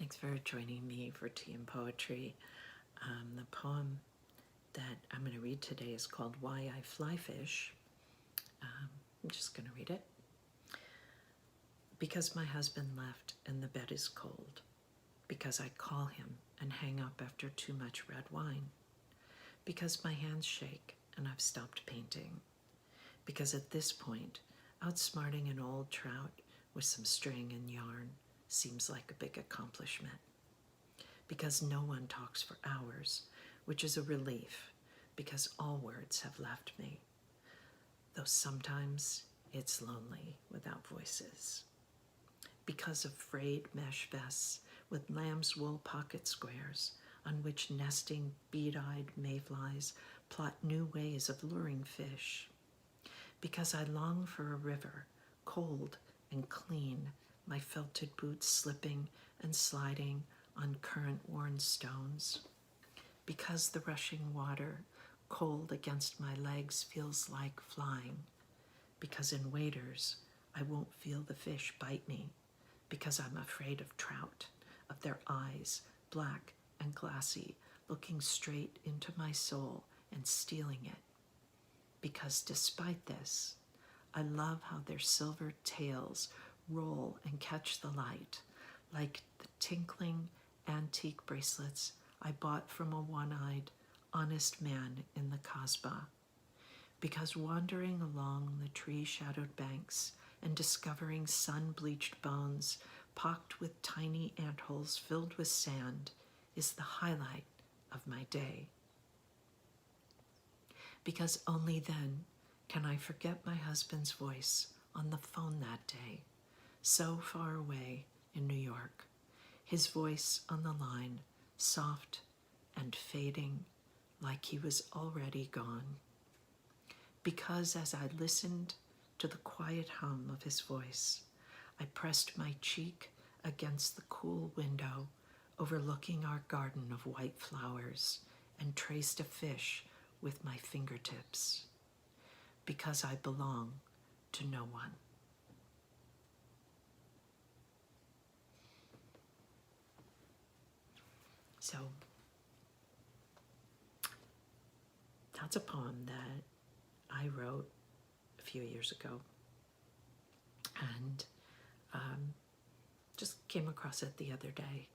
Thanks for joining me for Tea and Poetry. The poem that I'm going to read today is called Why I Fly Fish. I'm just going to read it. Because my husband left and the bed is cold. Because I call him and hang up after too much red wine. Because my hands shake and I've stopped painting. Because at this point, outsmarting an old trout with some string and yarn seems like a big accomplishment. Because no one talks for hours, which is a relief, because all words have left me, though sometimes it's lonely without voices. Because of frayed mesh vests with lamb's wool pocket squares on which nesting bead-eyed mayflies plot new ways of luring fish. Because I long for a river, cold and clean, my felted boots slipping and sliding on current-worn stones. Because the rushing water, cold against my legs, feels like flying. Because in waders, I won't feel the fish bite me. Because I'm afraid of trout, of their eyes, black and glassy, looking straight into my soul and stealing it. Because despite this, I love how their silver tails roll and catch the light, like the tinkling antique bracelets I bought from a one-eyed, honest man in the Kasbah. Because wandering along the tree-shadowed banks and discovering sun-bleached bones pocked with tiny antholes filled with sand is the highlight of my day. Because only then can I forget my husband's voice on the phone that day, so far away in New York, his voice on the line, soft and fading like he was already gone. Because as I listened to the quiet hum of his voice, I pressed my cheek against the cool window overlooking our garden of white flowers and traced a fish with my fingertips. Because I belong to no one. So that's a poem that I wrote a few years ago, and just came across it the other day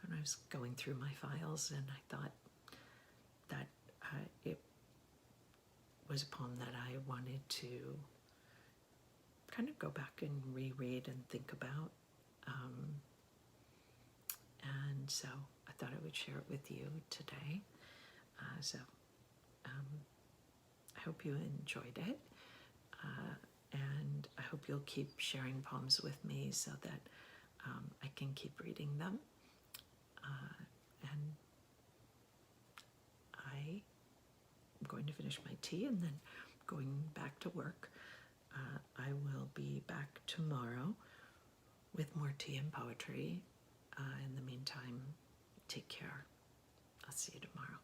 when I was going through my files, and I thought that it was a poem that I wanted to kind of go back and reread and think about. And so I thought I would share it with you today. I hope you enjoyed it. And I hope you'll keep sharing poems with me so that I can keep reading them. And I am going to finish my tea and then going back to work. I will be back tomorrow with more tea and poetry. In the meantime, take care. I'll see you tomorrow.